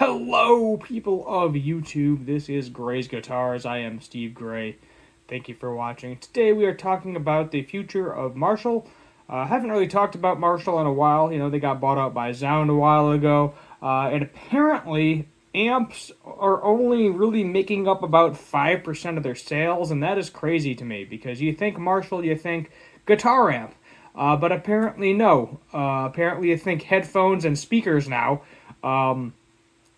Hello, people of YouTube. This is Gray's Guitars. I am Steve Gray. Thank you for watching. Today we are talking about the future of Marshall. Haven't really talked about Marshall in a while. You know, they got bought out by Zound a while ago. And apparently, amps are only really making up about 5% of their sales. And that is crazy to me because you think Marshall, you think guitar amp. But apparently, no. Apparently, you think headphones and speakers now.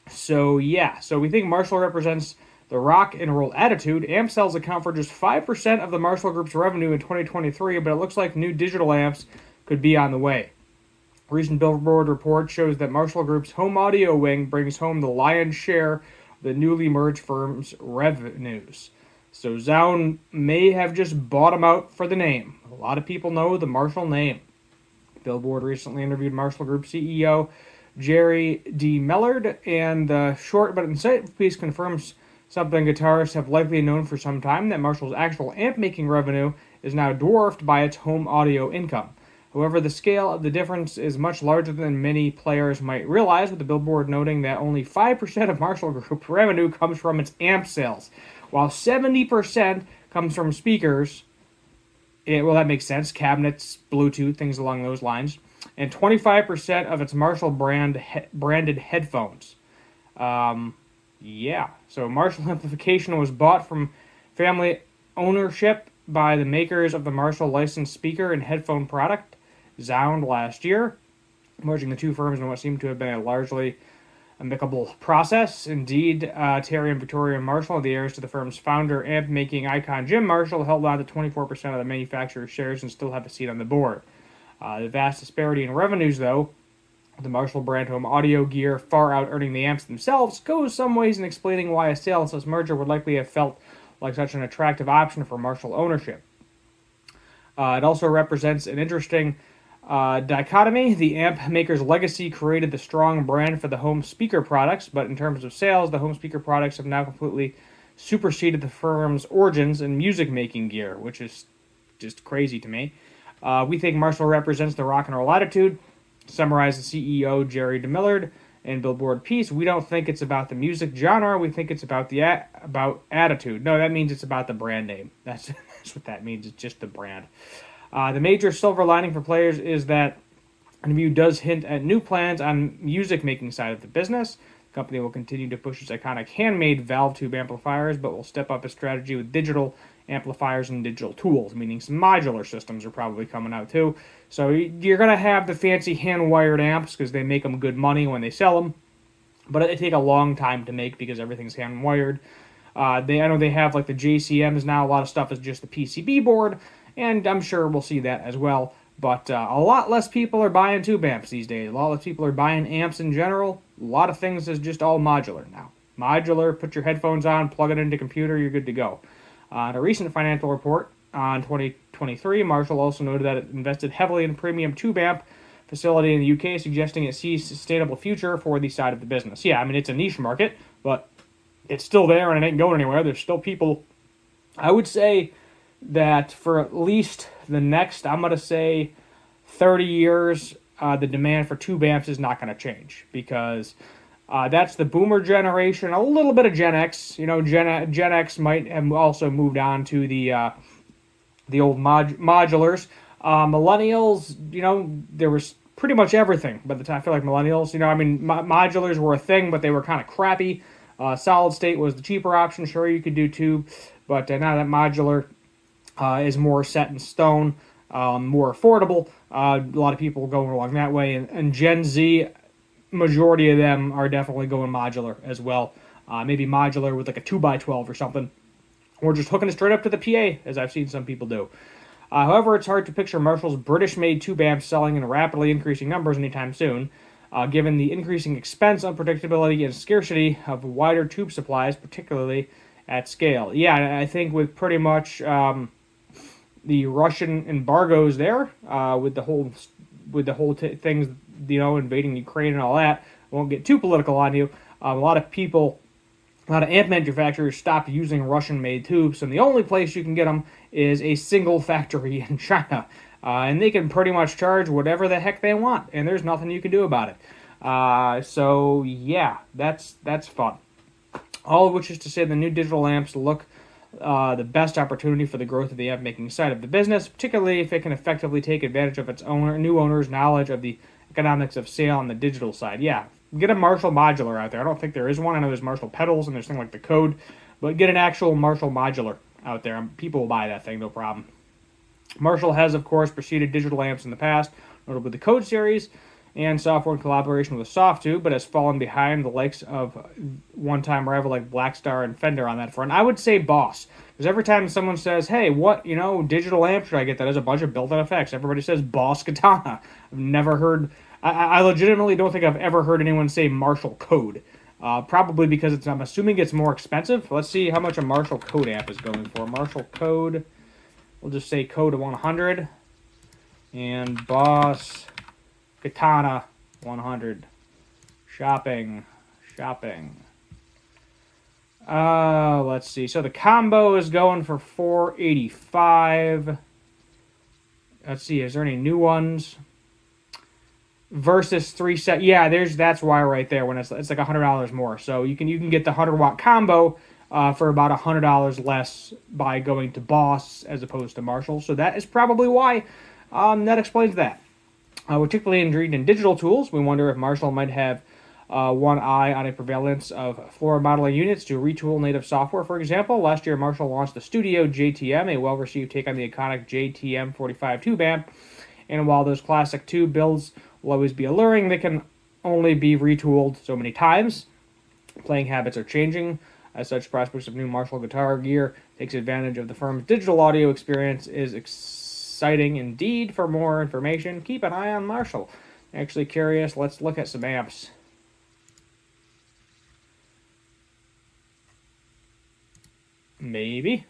So we think Marshall represents the rock and roll attitude. Amp sales account for just 5% of the Marshall Group's revenue in 2023, but it looks like new digital amps could be on the way. A recent Billboard report shows that Marshall Group's home audio wing brings home the lion's share of the newly merged firm's revenues. So Zound may have just bought them out for the name. A lot of people know the Marshall name. Billboard recently interviewed Marshall Group CEO Jerry D. Millard, and the short but insightful piece confirms something guitarists have likely known for some time, that Marshall's actual amp-making revenue is now dwarfed by its home audio income. However, the scale of the difference is much larger than many players might realize, with the Billboard noting that only 5% of Marshall Group's revenue comes from its amp sales, while 70% comes from speakers. Well, that makes sense. Cabinets, Bluetooth, things along those lines. And 25% of its Marshall branded headphones. So Marshall Amplification was bought from family ownership by the makers of the Marshall licensed speaker and headphone product, Zound, last year, merging the two firms in what seemed to have been a largely amicable process. Indeed, Terry and Victoria Marshall, the heirs to the firm's founder, amp-making icon Jim Marshall, held on to 24% of the manufacturer's shares and still have a seat on the board. The vast disparity in revenues, though, the Marshall brand home audio gear far out earning the amps themselves, goes some ways in explaining why a sale-less merger would likely have felt like such an attractive option for Marshall ownership. It also represents an interesting dichotomy. The amp maker's legacy created the strong brand for the home speaker products, but in terms of sales, the home speaker products have now completely superseded the firm's origins in music-making gear, which is just crazy to me. We think Marshall represents the rock and roll attitude. Summarize the CEO Jerry DeMillard in Billboard piece. We don't think it's about the music genre. We think it's about about attitude. No, that means it's about the brand name. That's what that means. It's just the brand. The major silver lining for players is that the interview does hint at new plans on music-making side of the business. The company will continue to push its iconic handmade valve tube amplifiers, but will step up its strategy with digital amplifiers and digital tools, meaning some modular systems are probably coming out too. So you're going to have the fancy hand-wired amps because they make them good money when they sell them, but they take a long time to make because everything's hand-wired. I know they have like the JCMs now. A lot of stuff is just the PCB board, and I'm sure we'll see that as well. But a lot less people are buying tube amps these days. A lot less people are buying amps in general. A lot of things is just all modular now. Modular, put your headphones on, plug it into a computer, you're good to go. In a recent financial report on 2023, Marshall also noted that it invested heavily in a premium tube amp facility in the UK, suggesting it sees a sustainable future for the side of the business. Yeah, I mean, it's a niche market, but it's still there and it ain't going anywhere. There's still people. I would say that for at least the next, I'm going to say 30 years, the demand for tube amps is not going to change because that's the boomer generation, a little bit of Gen X. You know, Gen X might have also moved on to the old modulars. Millennials, you know, there was pretty much everything. By the time I feel like millennials, you know, I mean, modulars were a thing, but they were kind of crappy. Solid state was the cheaper option. Sure, you could do tube, but now that modular is more set in stone, more affordable, a lot of people going along that way, and Gen Z, majority of them are definitely going modular as well. Maybe modular with like a 2x12 or something, or just hooking it straight up to the PA, as I've seen some people do. However, it's hard to picture Marshall's British-made tube amps selling in rapidly increasing numbers anytime soon, given the increasing expense, unpredictability, and scarcity of wider tube supplies, particularly at scale. Yeah, I think with pretty much the Russian embargoes there, with the whole things, you know, invading Ukraine and all that. I won't get too political on you. A lot of amp manufacturers stopped using Russian-made tubes, and the only place you can get them is a single factory in China. And they can pretty much charge whatever the heck they want, and there's nothing you can do about it. So yeah, that's fun. All of which is to say the new digital lamps look the best opportunity for the growth of the amp making side of the business, particularly if it can effectively take advantage of its new owner's knowledge of the economics of sale on the digital side. Yeah, get a Marshall modular out there. I don't think there is one. I know there's Marshall pedals and there's things like the Code, but get an actual Marshall modular out there. People will buy that thing, no problem. Marshall has, of course, preceded digital amps in the past, notably the Code series and software in collaboration with Softube, but has fallen behind the likes of one-time rival like Blackstar and Fender on that front. I would say Boss, because every time someone says, hey, what, digital amp should I get that has a bunch of built-in effects, everybody says Boss Katana. I've never heard, I legitimately don't think I've ever heard anyone say Marshall Code. Probably because I'm assuming it's more expensive. Let's see how much a Marshall Code amp is going for. Marshall Code, we'll just say Code 100, and Boss Katana 100. Shopping. Let's see. So the combo is going for $485. Let's see. Is there any new ones? Versus 3 set. Yeah, that's why right there. When it's like $100 more. So you can get the 100-watt combo for about $100 less by going to Boss as opposed to Marshall. So that is probably why. That explains that. We're particularly intrigued in digital tools. We wonder if Marshall might have one eye on a prevalence of floor modeling units to retool native software, for example. Last year, Marshall launched the Studio JTM, a well-received take on the iconic JTM 45 tube amp. And while those classic tube builds will always be alluring, they can only be retooled so many times. Playing habits are changing. As such, prospects of new Marshall guitar gear takes advantage of the firm's digital audio experience is exciting indeed. For more information, keep an eye on Marshall. Actually curious, let's look at some amps. Maybe.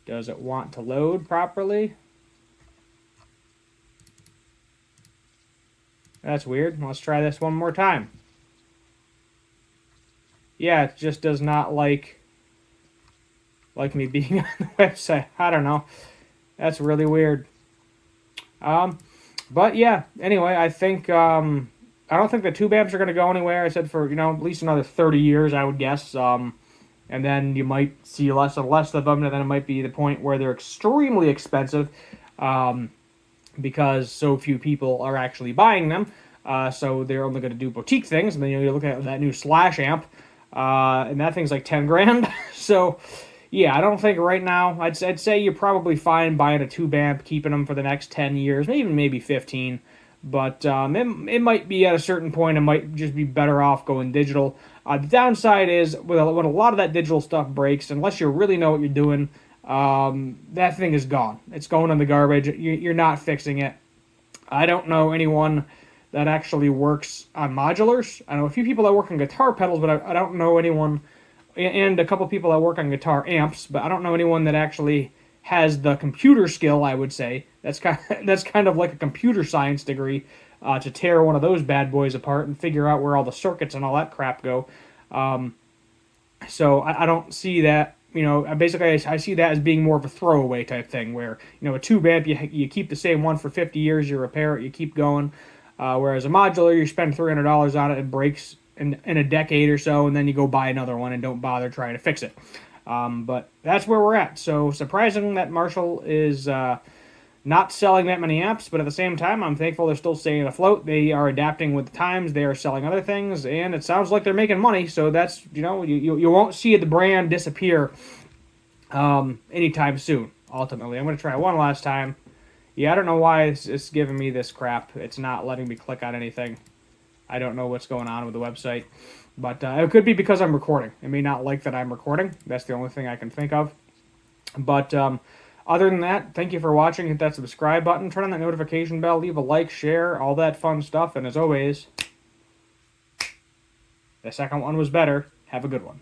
Does it want to load properly? That's weird. Let's try this one more time. Yeah, it just does not like me being on the website. I don't know. That's really weird. But yeah, anyway, I think, I don't think the tube amps are going to go anywhere. I said for, at least another 30 years, I would guess. And then you might see less and less of them, and then it might be the point where they're extremely expensive, because so few people are actually buying them. So they're only going to do boutique things. And then you look at that new Slash amp, and that thing's like 10 grand. So yeah, I don't think right now, I'd say you're probably fine buying a tube amp, keeping them for the next 10 years, maybe 15. But it might be at a certain point, it might just be better off going digital. The downside is, when a lot of that digital stuff breaks, unless you really know what you're doing, that thing is gone. It's going in the garbage. You're not fixing it. I don't know anyone that actually works on modulars. I know a few people that work on guitar pedals, but I don't know anyone, and a couple people that work on guitar amps, but I don't know anyone that actually has the computer skill, I would say. That's kind of like a computer science degree, to tear one of those bad boys apart and figure out where all the circuits and all that crap go. So I don't see that, basically I see that as being more of a throwaway type thing where, a tube amp, you keep the same one for 50 years, you repair it, you keep going. Whereas a modular, you spend $300 on it, it breaks in a decade or so, and then you go buy another one and don't bother trying to fix it. But that's where we're at. So surprising that Marshall is not selling that many amps, but at the same time, I'm thankful they're still staying afloat. They are adapting with the times. They are selling other things, and it sounds like they're making money. So that's, you won't see the brand disappear anytime soon, ultimately. I'm going to try one last time. Yeah, I don't know why it's giving me this crap. It's not letting me click on anything. I don't know what's going on with the website. But it could be because I'm recording. It may not like that I'm recording. That's the only thing I can think of. But other than that, thank you for watching. Hit that subscribe button. Turn on that notification bell. Leave a like, share, all that fun stuff. And as always, the second one was better. Have a good one.